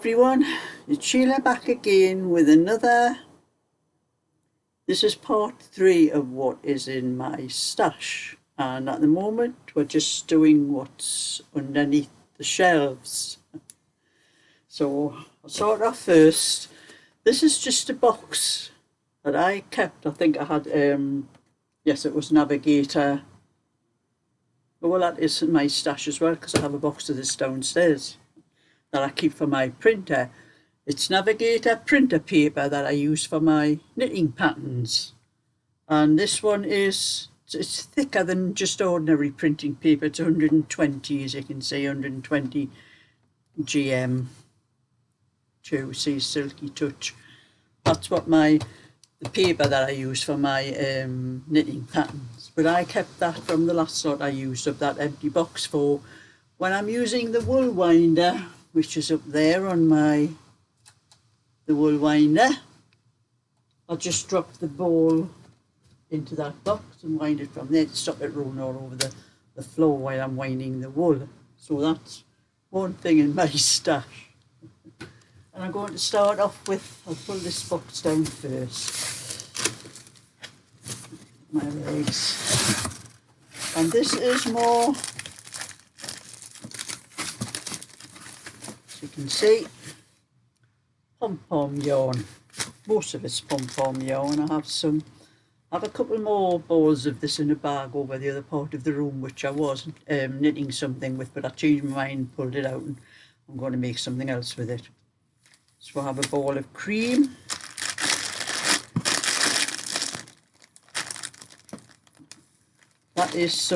everyone, it's Sheila back again with another. This is part 3 of what is in my stash, and at the moment we're just doing what's underneath the shelves. So I'll start off first. This is just a box that I kept. I think I had, yes, it was Navigator. Well, that is in my stash as well, because I have a box of this downstairs that I keep for my printer. It's Navigator printer paper that I use for my knitting patterns. And this one it's thicker than just ordinary printing paper. It's 120, as you can see, 120 GM. To see silky touch. That's what the paper that I use for my knitting patterns. But I kept that from the last lot I used of that empty box for when I'm using the wool winder, which is up there on the wool winder. I'll just drop the ball into that box and wind it from there to stop it rolling all over the floor while I'm winding the wool. So that's one thing in my stash. And I'm going to start off with, I'll pull this box down first. My legs. And this is more, as you can see, pom-pom yarn. Most of it's pom-pom yarn. I have a couple more balls of this in a bag over the other part of the room, which I was knitting something with, but I changed my mind, pulled it out, and I'm going to make something else with it. So I have a ball of cream. That is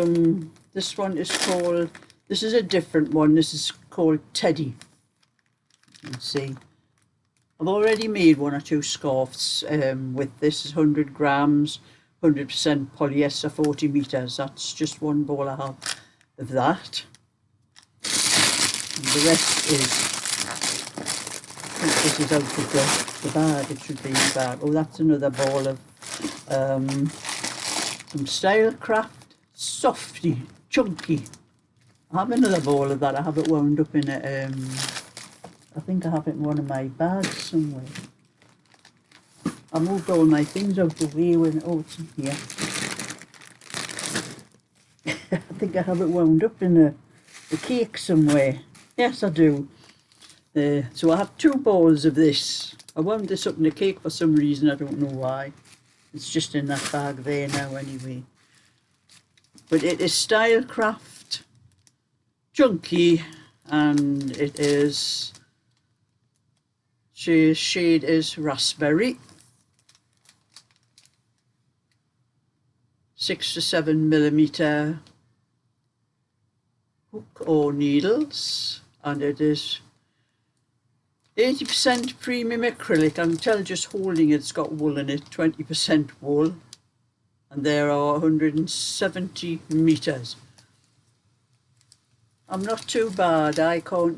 this one is called, this is a different one, this is called Teddy. You can see. I've already made 1 or 2 scarves with this. Is 100 grams, 100% polyester, 40 meters. That's just one ball I have of that. And the rest is, I think this is out of the bag. It should be in the bag. Oh, that's another ball of some Stylecraft Softy, chunky. I have another ball of that. I have it wound up in a, I think I have it in one of my bags somewhere. I moved all my things out of the way when, oh, it's in here. I think I have it wound up in a cake somewhere. Yes, I do. So I have 2 balls of this. I wound this up in a cake for some reason, I don't know why. It's just in that bag there now anyway. But it is Stylecraft Chunky, and it is, shade is Raspberry. 6 to 7 millimeter hook or needles, and it is 80% premium acrylic. I can tell just holding it, it's got wool in it, 20% wool, and there are 170 meters. I'm not too bad. I can't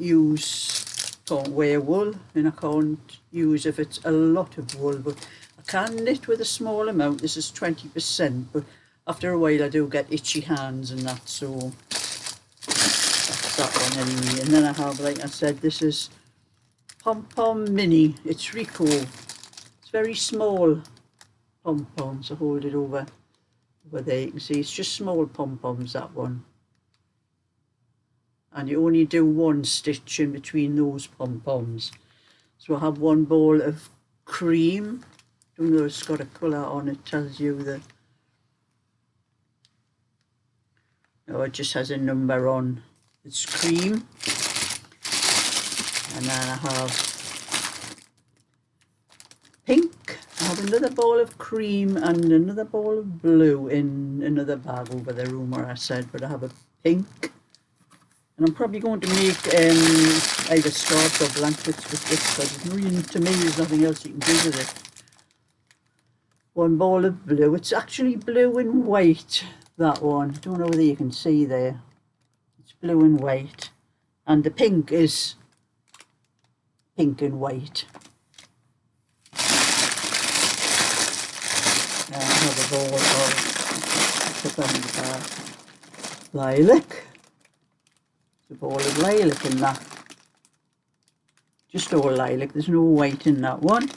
wear wool, and I can't use if it's a lot of wool, but I can knit with a small amount. This is 20%, but after a while I do get itchy hands and that, so that's that one anyway. And then I have, like I said, this is Pom-Pom Mini. It's Rico. It's very small pom-poms. I hold it over there. You can see it's just small pom-poms, that one. And you only do 1 stitch in between those pom-poms. So I have 1 ball of cream. Don't know if it's got a colour on it, tells you the, no, it just has a number on. It's cream. And then I have pink. I have another ball of cream and another ball of blue in another bag over the room where I said, but I have a pink. And I'm probably going to make either scarves or blankets with this, because really, to me, there's nothing else you can do with it. 1 ball of blue. It's actually blue and white, that one. I don't know whether you can see there. It's blue and white. And the pink is pink and white. And I have a ball of lilac. A ball of lilac in that. just all lilac. There's no white in that one.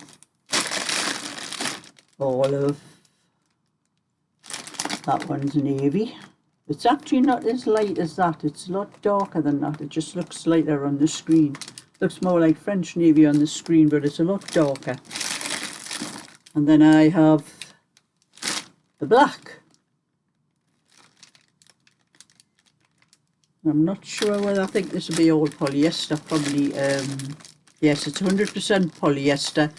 Olive. That one's navy. It's actually not as light as that. It's a lot darker than that. It just looks lighter on the screen. Looks more like French navy on the screen, but it's a lot darker. And then I have the black. I'm not sure whether I think this will be all polyester. Probably, yes, it's 100% polyester.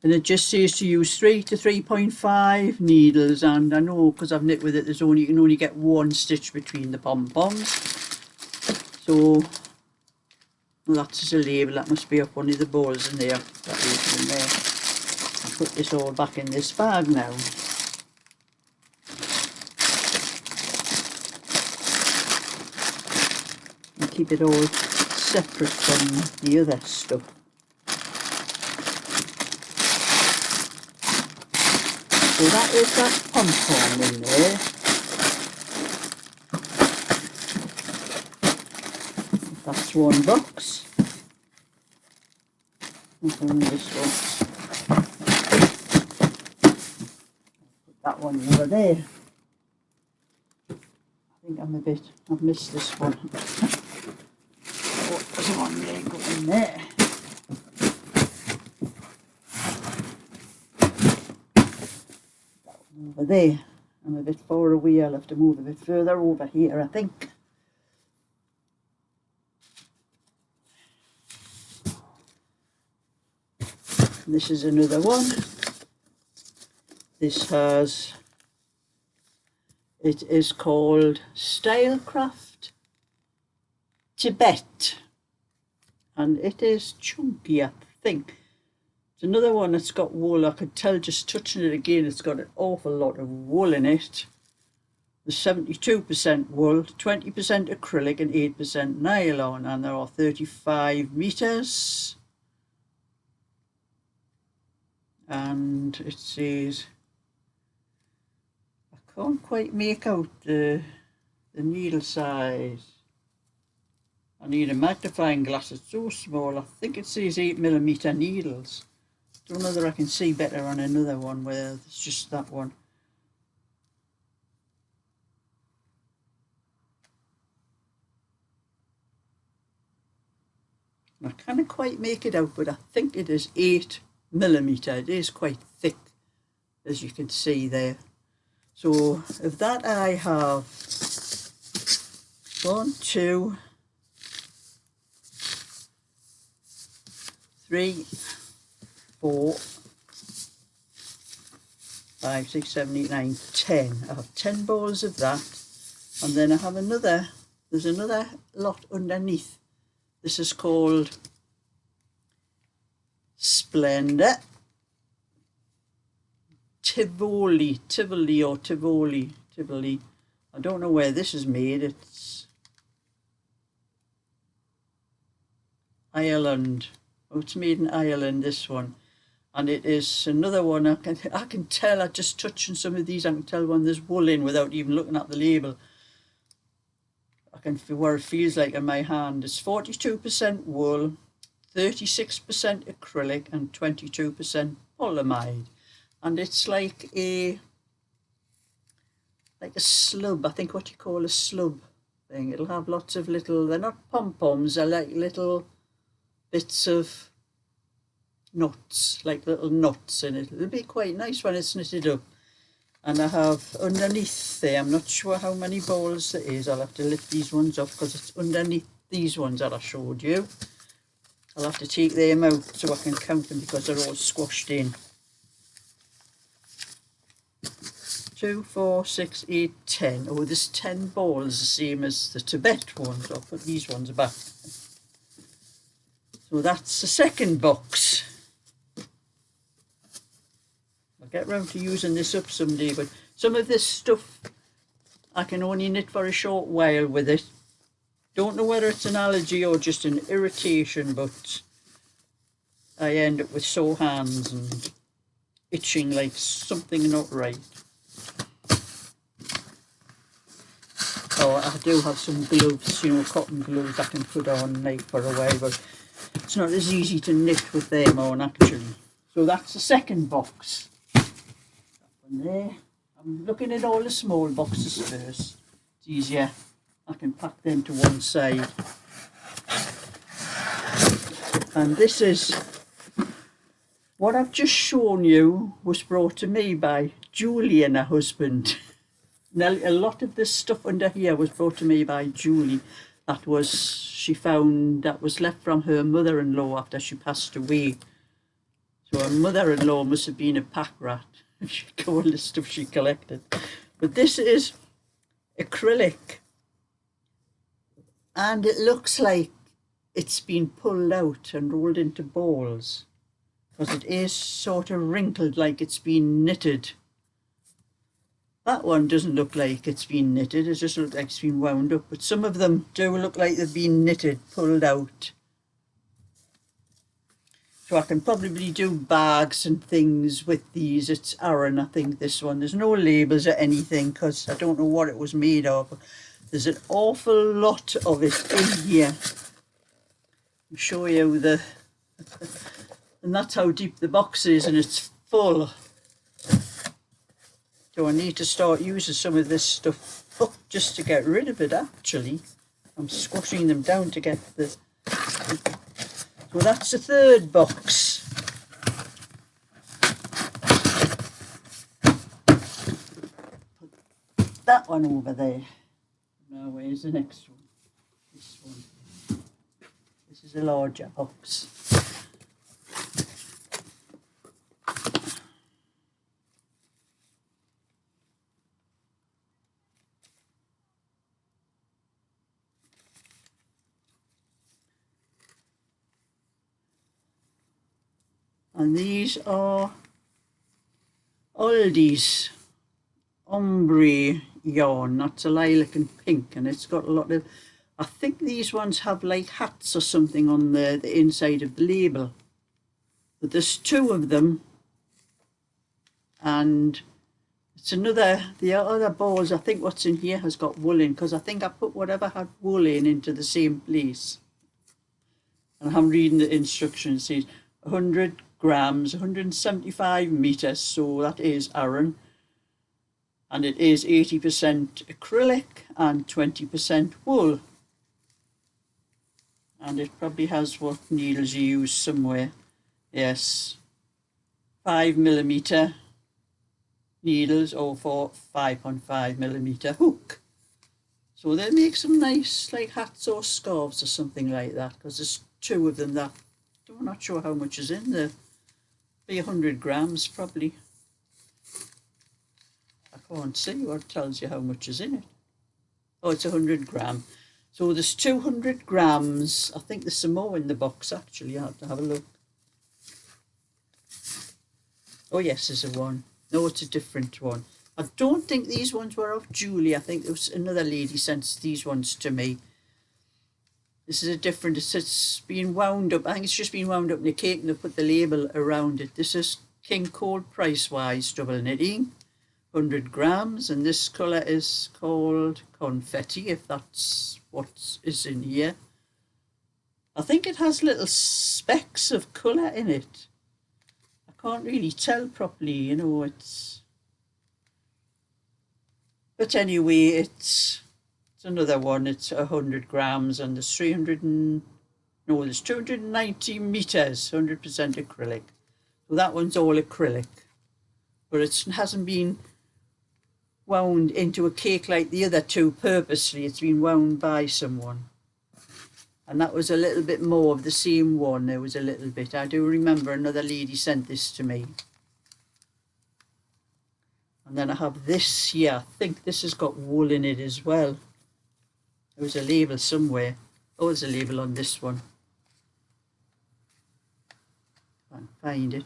And it just says to use 3 to 3.5 needles, and I know because I've knit with it, you can only get one stitch between the pom-poms. So well, that's just a label. That must be up one of the balls in there. That label in there. I'll put this all back in this bag now. And keep it all separate from the other stuff. So that is that pom-pom in there. That's one box. And this one. Put that one over there. I think I've missed this one. Oh, there's one there, go in there. Over there. I'm a bit far away. I'll have to move a bit further over here, I think. And this is another one. It is called Stylecraft Tibet, and it is chunky, I think. It's another one that's got wool. I could tell just touching it again, it's got an awful lot of wool in it. There's 72% wool, 20% acrylic and 8% nylon, and there are 35 meters. And it says, I can't quite make out the needle size. I need a magnifying glass, it's so small. I think it says 8mm needles. Don't know whether I can see better on another one where it's just that one. I can't quite make it out, but I think it is 8mm. It is quite thick, as you can see there. So of that I have 1, 2, 3, 4, 5, 6, 7, 8, 9, 10. I have 10 balls of that, and then I have there's another lot underneath. This is called Splendor Tivoli. I don't know where this is made. It's Ireland. Oh, it's made in Ireland, this one. And it is another one. I can tell, just touching some of these, I can tell when there's wool in without even looking at the label. I can feel what it feels like in my hand. It's 42% wool, 36% acrylic and 22% polyamide. And it's like a slub, I think what you call a slub thing. It'll have lots of little, they're not pom-poms, they're like little bits of knots, like little knots in it. It'll be quite nice when it's knitted up. And I have underneath there, I'm not sure how many balls there is. I'll have to lift these ones off because it's underneath these ones that I showed you. I'll have to take them out so I can count them because they're all squashed in. 2, 4, 6, 8, 10. Oh, there's 10 balls, the same as the Tibet ones. I'll put these ones back. So that's the second box. I'll get round to using this up someday, but some of this stuff I can only knit for a short while with it. Don't know whether it's an allergy or just an irritation, but I end up with sore hands and itching like something not right. Oh, I do have some gloves, you know, cotton gloves I can put on like for a while, but It's not as easy to knit with them on actually. So that's the second box. That one there. I'm looking at all the small boxes first. It's easier. I can pack them to one side. And this is what I've just shown you was brought to me by Julie and her husband. Now, a lot of this stuff under here was brought to me by Julie. That was, she found, that was left from her mother-in-law after she passed away. So her mother-in-law must have been a pack rat. She got all the stuff she collected. But this is acrylic. And it looks like it's been pulled out and rolled into balls, because it is sort of wrinkled like it's been knitted. That one doesn't look like it's been knitted, it just looks like it's been wound up, but some of them do look like they've been knitted, pulled out. So I can probably do bags and things with these. It's Aran, I think, this one. There's no labels or anything because I don't know what it was made of. There's an awful lot of it in here. I'll show you the... And that's how deep the box is, and it's full. So I need to start using some of this stuff up just to get rid of it, actually. I'm squashing them down to get the... So that's the third box. Put that one over there. Now where's the next one? This one. This is a larger box. And these are Aldi's ombre yarn. That's a lilac and pink, and it's got a lot of, I think these ones have like hats or something on the inside of the label. But there's two of them, and it's another, the other balls, I think what's in here has got wool in, because I think I put whatever had wool in into the same place. And I'm reading the instructions. It says 100 grams, 175 meters, so that is Aran, and it is 80% acrylic and 20% wool, and it probably has what needles you use somewhere. Yes, 5mm needles, or for 5.5mm hook. So they make some nice like hats or scarves or something like that, because there's two of them that I'm not sure how much is in there. Be 100 grams probably. I can't see what tells you how much is in it. Oh, it's 100 gram. So there's 200 grams. I think there's some more in the box actually. I have to have a look. Oh yes, there's a one. No, it's a different one. I don't think these ones were of Julie. I think there was another lady sent these ones to me. This is a different, it's been wound up. I think it's just been wound up in a cake and they put the label around it. This is King Cole Price Wise double knitting, 100 grams. And this colour is called Confetti, if that's what is in here. I think it has little specks of colour in it. I can't really tell properly, you know, it's... But anyway, it's another one. It's 100 grams, and there's 290 meters, 100% acrylic. So that one's all acrylic, but it hasn't been wound into a cake like the other two purposely. It's been wound by someone, and that was a little bit more of the same one. There was a little bit. I do remember another lady sent this to me. And then I have this here. I think this has got wool in it as well. There was a label somewhere. Oh, there's a label on this one. Can't find it.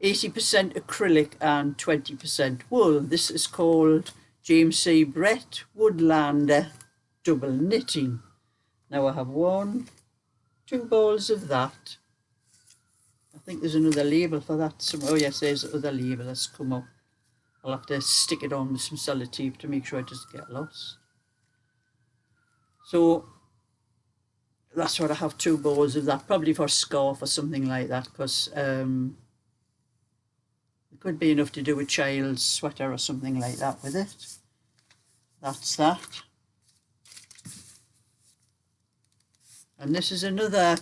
80% acrylic and 20% wool. This is called James C. Brett Woodlander double knitting. Now I have 2 balls of that. I think there's another label for that somewhere. Oh yes, there's another label that's come up. I'll have to stick it on with some sellotape to make sure it doesn't get lost. So that's what I have, 2 balls of that, probably for a scarf or something like that, because it could be enough to do a child's sweater or something like that with it. That's that. And this is another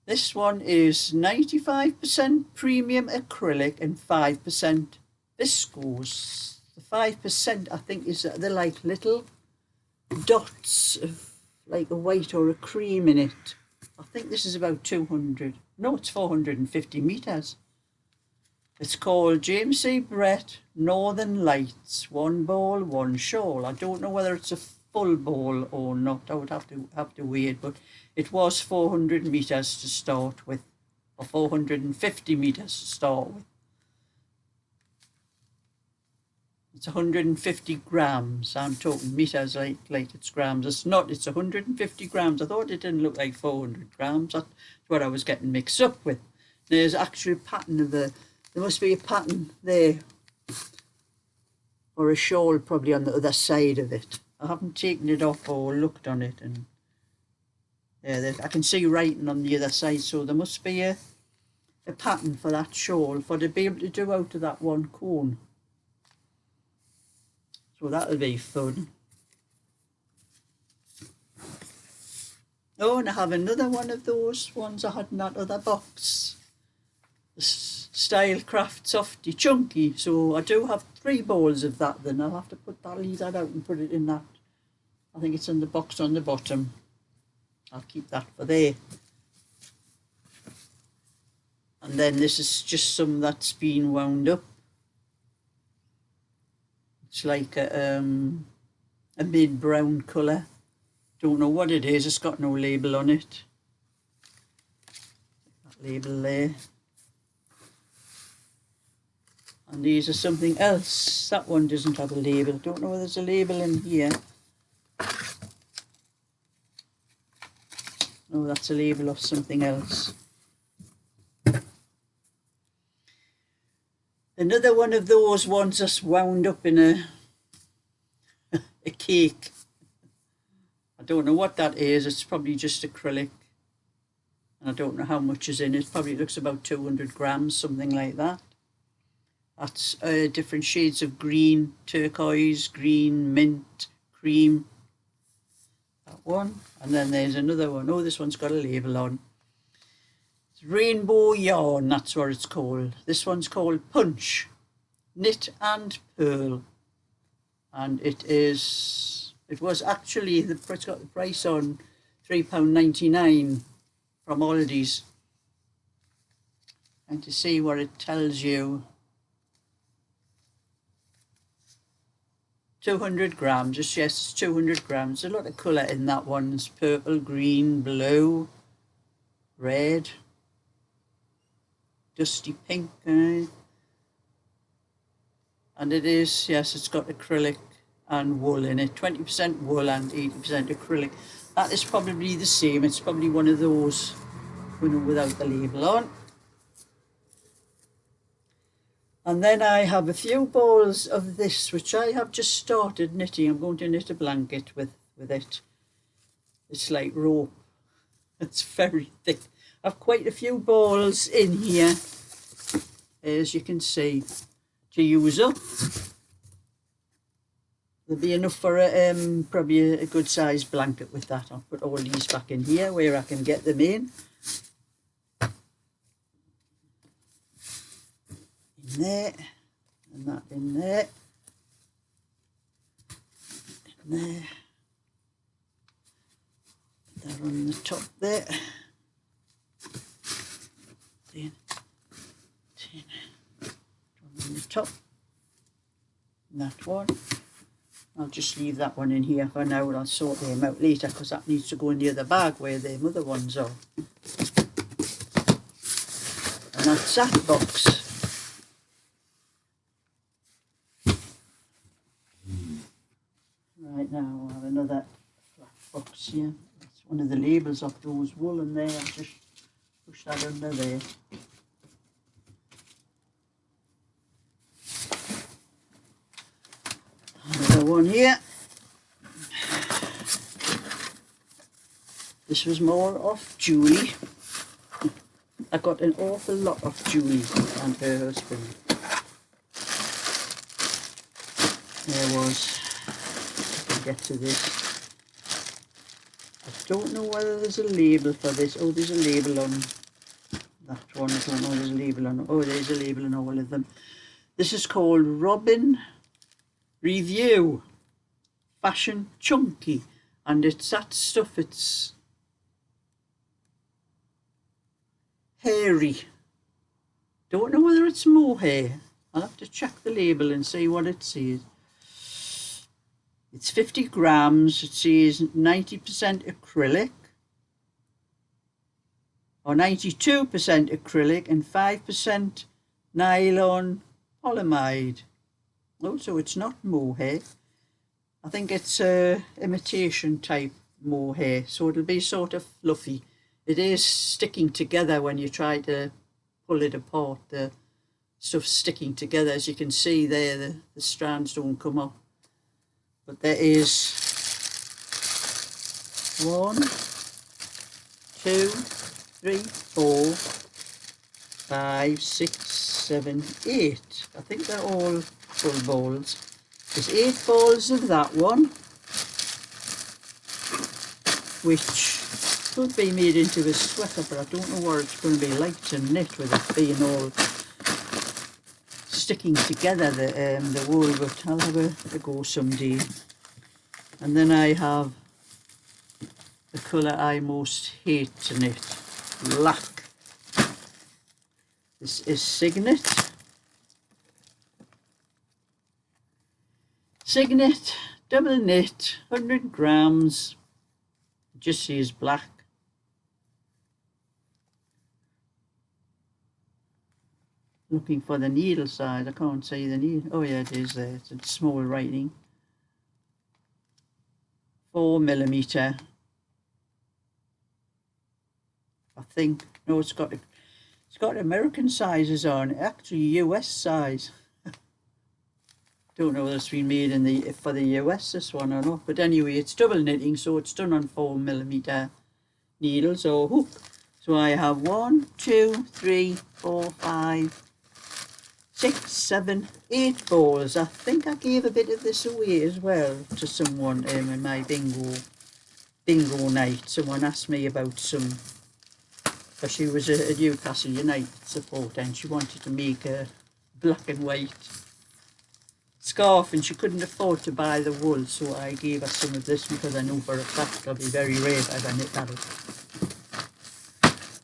this one is 95% premium acrylic and 5% viscose. The 5% I think is they're like little dots of like a white or a cream in it. I think this is about 200. No, it's 450 meters. It's called James C. Brett Northern Lights, 1 ball, 1 shawl. I don't know whether it's a full ball or not. I would have to weigh it, but it was 400 meters to start with, or 450 meters to start with. It's 150 grams. I'm talking meters like it's grams. It's not. It's 150 grams. I thought it didn't look like 400 grams. That's what I was getting mixed up with. There's actually a pattern of there must be a pattern there, or a shawl probably on the other side of it. I haven't taken it off or looked on it, and yeah, I can see writing on the other side, so there must be a pattern for that shawl for to be able to do out of that 1 cone. So that'll be fun. Oh, and I have another one of those ones I had in that other box. The Stylecraft Softy Chunky. So I do have 3 balls of that then. I'll have to leave that out and put it in that. I think it's in the box on the bottom. I'll keep that for there. And then this is just some that's been wound up. It's like a mid-brown colour. Don't know what it is. It's got no label on it. That label there. And these are something else. That one doesn't have a label. Don't know whether there's a label in here. No, that's a label of something else. Another one of those ones that's wound up in a cake. I don't know what that is. It's probably just acrylic. And I don't know how much is in it. Probably looks about 200 grams, something like that. That's different shades of green, turquoise, green, mint, cream. That one. And then there's another one. Oh, this one's got a label on. It's Rainbow Yarn, that's what it's called. This one's called Punch, Knit and Pearl. And it was actually, it's got the price on £3.99 from Aldi's. And to see what it tells you. 200 grams, yes, it's 200 grams. There's a lot of colour in that one. It's purple, green, blue, red, dusty pink. And it is, yes, it's got acrylic and wool in it. 20% wool and 80% acrylic. That is probably the same. It's probably one of those without the label on. And then I have a few balls of this, which I have just started knitting. I'm going to knit a blanket with it. It's like rope. It's very thick. I've quite a few balls in here, as you can see, to use up. There'll be enough for probably a good sized blanket with that. I'll put all these back in here where I can get them in. In there, and that in there, in there, put that on the top there, then, on the top, and that one. I'll just leave that one in here for now, and I'll sort them out later because that needs to go in the other bag where the other ones are. And that's that box. Right, now I have another flat box here. That's one of the labels of those wool in there. I'll just push that under there. another one here. This was more of Julie. I got an awful lot of Julie and her husband. There was, if I get to this, I don't know whether there's a label for this. Oh, there's a label on that one. I don't know if there's a label on, oh, there's a label on all of them. This is called Robin Review Fashion Chunky, and it's that stuff, it's hairy. Don't know whether it's mohair. I'll have to check the label and see what it says. It's 50 grams. It says 90% acrylic, or 92% acrylic and 5% nylon polyamide. Oh, so it's not mohair. I think it's a imitation type mohair, so it'll be sort of fluffy. It is sticking together when you try to pull it apart. The stuff's sticking together. As you can see there, the strands don't come up. But there is 1, 2, 3, 4, 5, 6, 7, 8. I think they're all full balls. There's 8 balls of that one, which could be made into a sweater, but I don't know what it's going to be like to knit with it being all sticking together, the wool, but I'll have a go someday. And then I have the colour I most hate to knit, black. This is Signet. Signet, double knit, 100 grams, it just says black. Looking for the needle side, I can't see the needle. Oh yeah, it is there, it's a small writing. 4mm. I think, no, it's got American sizes on it, actually US size. Don't know whether it's been made for the US, this one or not, but anyway, it's double knitting, so it's done on 4mm needles or hook. So I have 1, 2, 3, 4, 5, 6, 7, 8 balls. I think I gave a bit of this away as well to someone in my bingo night. Someone asked me about some, because she was a Newcastle United supporter and she wanted to make a black and white scarf and she couldn't afford to buy the wool, so I gave her some of this because I know for a fact it'll be very rare if I knit that up.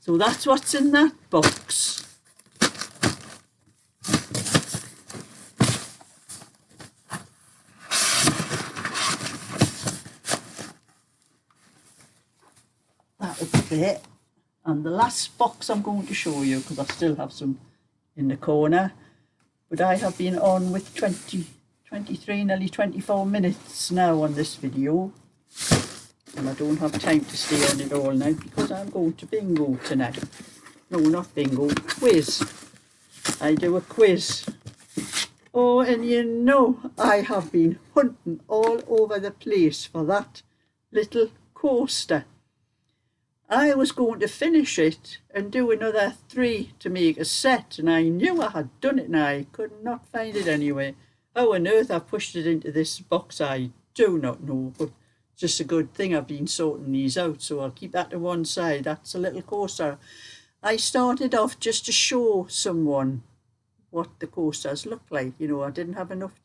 So that's what's in that box. That'll be it. And the last box I'm going to show you, because I still have some in the corner, but I have been on with 23, nearly 24 minutes now on this video, and I don't have time to stay on it all night because I'm going to bingo tonight. No, not bingo, quiz. I do a quiz. Oh, and you know, I have been hunting all over the place for that little coaster. I was going to finish it and do another 3 to make a set, and I knew I had done it and I could not find it anyway. How on earth I pushed it into this box, I do not know, but it's just a good thing I've been sorting these out, so I'll keep that to one side. That's a little coaster. I started off just to show someone what the coasters look like. You know, I didn't have enough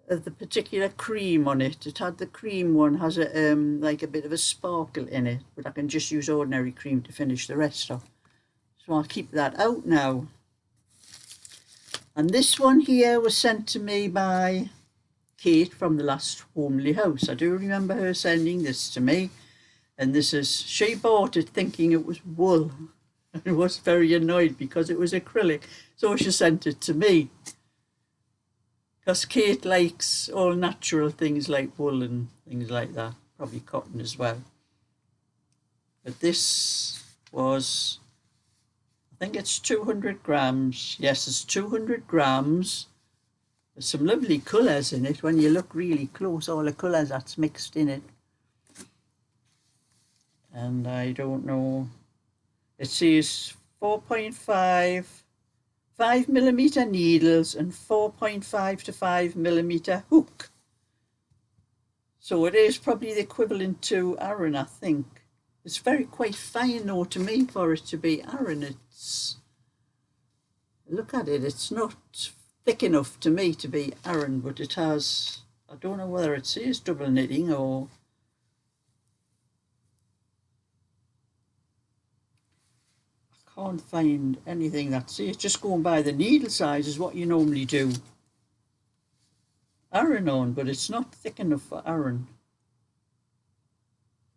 of the particular cream on it. It had the cream one, has a like a bit of a sparkle in it, but I can just use ordinary cream to finish the rest off. So I'll keep that out now. And this one here was sent to me by Kate from the last homely house. I do remember her sending this to me, and this is, she bought it thinking it was wool. I was very annoyed because it was acrylic, so she sent it to me. Because Kate likes all natural things like wool and things like that, probably cotton as well. But this was, I think it's 200 grams. Yes, it's 200 grams. There's some lovely colours in it when you look really close, all the colours that's mixed in it. And I don't know, it says 4.5, 5mm needles and 4.5 to 5mm hook. So it is probably the equivalent to Aran, I think. It's quite fine though to me for it to be Aran. It's, look at it, it's not thick enough to me to be Aran, but it has, I don't know whether it says double knitting or, I can't find anything that says, just going by the needle size is what you normally do Aran on, but it's not thick enough for Aran.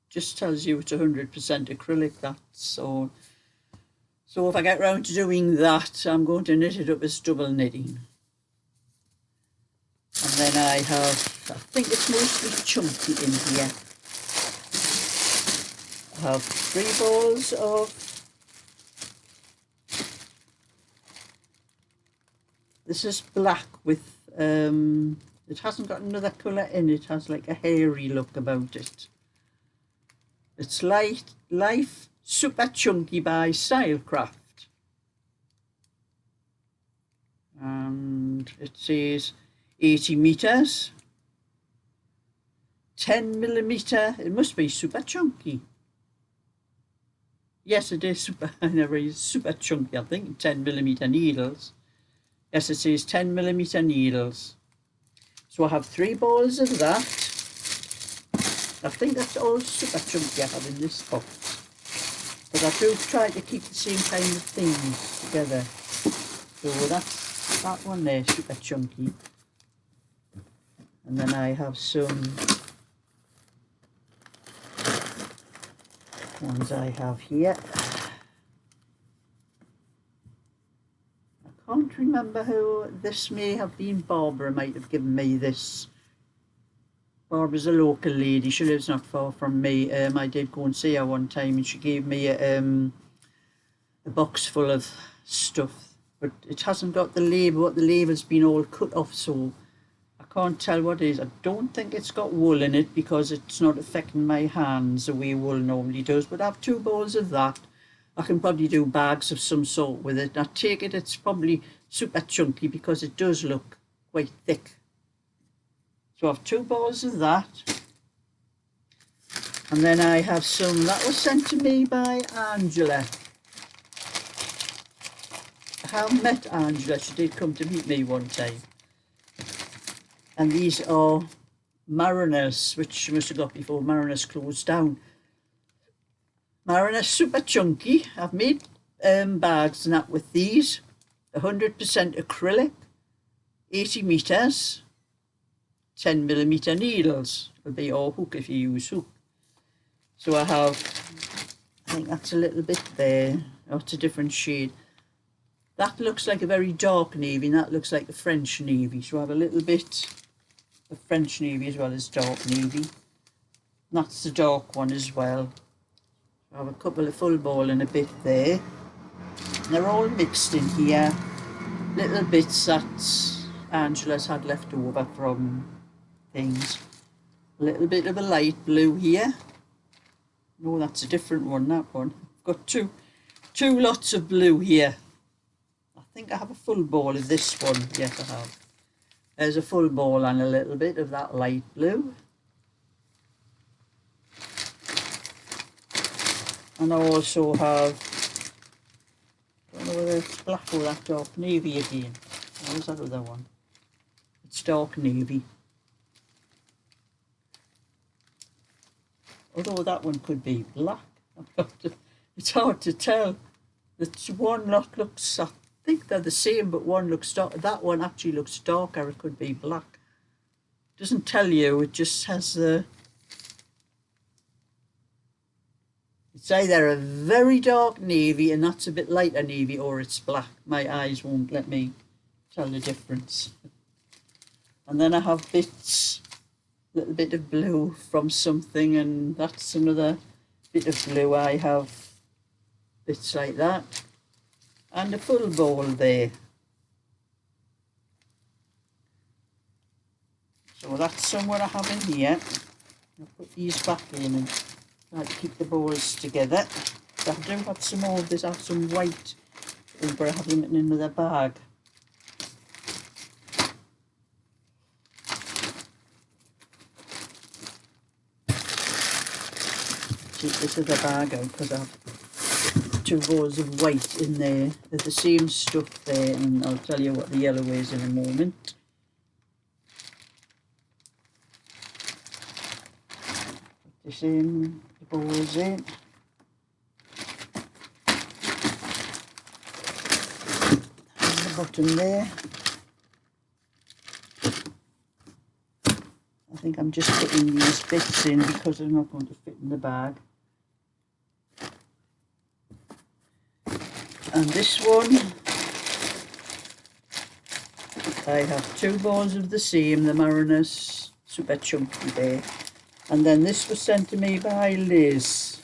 Just tells you it's 100% acrylic, that's all. So if I get round to doing that, I'm going to knit it up as double knitting. And then I think it's mostly chunky in here. I have 3 balls of, this is black with, it hasn't got another colour in it, has like a hairy look about it. It's Life Super Chunky by Stylecraft. And it says 80 meters, 10mm, it must be super chunky. Yes, it is super, I never used super chunky, I think, 10mm needles. Yes, it says 10mm needles. So I have 3 balls of that. I think that's all super chunky I have in this box. But I do try to keep the same kind of things together. So that's that one there, super chunky. And then I have some ones I have here. I can't remember who, this may have been Barbara, might have given me this. Barbara's a local lady, she lives not far from me. I did go and see her one time and she gave me a box full of stuff, but it hasn't got the label, the label's been all cut off, so I can't tell what it is. I don't think it's got wool in it because it's not affecting my hands the way wool normally does, but I have 2 balls of that. I can probably do bags of some sort with it. I take it it's probably super chunky because it does look quite thick. So I have 2 balls of that. And then I have some that was sent to me by Angela. I have met Angela, she did come to meet me one time. And these are Mariners, which she must have got before Mariners closed down. Mariners Super Chunky. I've made bags and that with these. 100% acrylic, 80 meters, 10mm needles. It'll be all hook if you use hook. So I have, I think that's a little bit there. Oh, it's a different shade. That looks like a very dark navy and that looks like a French navy. So I have a little bit of French navy as well as dark navy. And that's the dark one as well. I have a couple of full ball and a bit there. And they're all mixed in here. Little bits that Angela's had left over from things. A little bit of a light blue here. No, that's a different one, that one. I've got two lots of blue here. I think I have a full ball of this one. Yes, I have. There's a full ball and a little bit of that light blue. And I also have, I don't know whether it's black or that dark navy again. What was that other one? It's dark navy. Although that one could be black. It's hard to tell. It's one lot looks, I think they're the same, but one looks dark. That one actually looks darker. It could be black. It doesn't tell you. It just has the. It's either a very dark navy and that's a bit lighter navy, or it's black. My eyes won't let me tell the difference. And then I have bits, little bit of blue from something, and that's another bit of blue. I have bits like that and a full ball there. that's some what I have in here. I'll put these back in and try to keep the balls together. So I do have some more of this. I have some white, but I have them in another bag. Take this other bag out because I have 2 balls of white in there. They're the same stuff there, and I'll tell you what the yellow is in a moment. Put this in, the balls in. And the bottom there. I think I'm just putting these bits in because they're not going to fit in the bag. And this one, I have 2 balls of the same, the Mariners Super Chunky there. And then this was sent to me by Liz,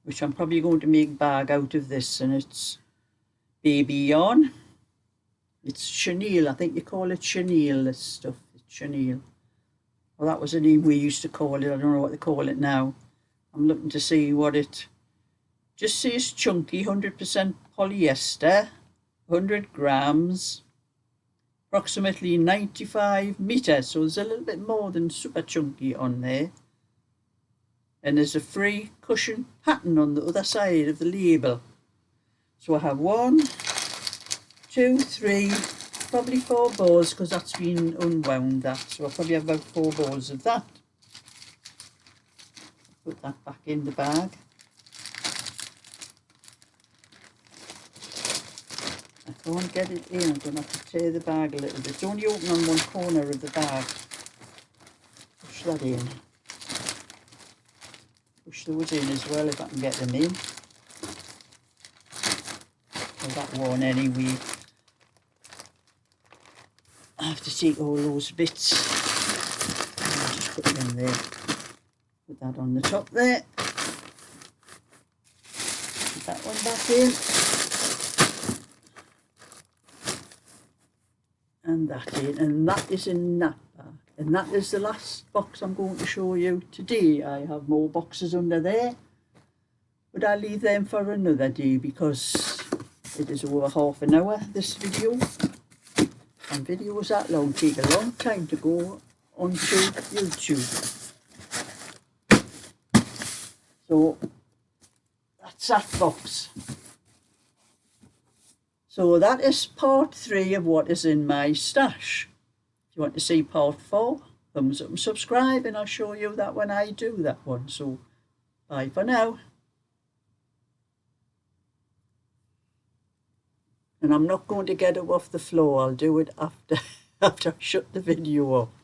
which I'm probably going to make a bag out of this, and it's baby yarn. It's chenille, I think you call it chenille, this stuff, it's chenille. Well, that was the name we used to call it, I don't know what they call it now. I'm looking to see what it just says chunky, 100% polyester, 100 grams, approximately 95 meters. So there's a little bit more than super chunky on there. And there's a free cushion pattern on the other side of the label. So I have 1, 2, 3, probably 4 balls because that's been unwound that. So I probably have about 4 balls of that. Put that back in the bag. I can't get it in, I'm going to have to tear the bag a little bit. It's only open on one corner of the bag. Push that in. Push those in as well if I can get them in. Well, that one anyway. I have to take all those bits. I'll just put them there. Put that on the top there. Put that one back in. And that in, and that is in that bag. And that is the last box I'm going to show you today. I have more boxes under there, but I'll leave them for another day because it is over half an hour, this video. And videos that long take a long time to go onto YouTube. So that's that box. So that is part 3 of what is in my stash. If you want to see part 4, thumbs up and subscribe, and I'll show you that when I do that one. So bye for now. And I'm not going to get it off the floor. I'll do it after I shut the video off.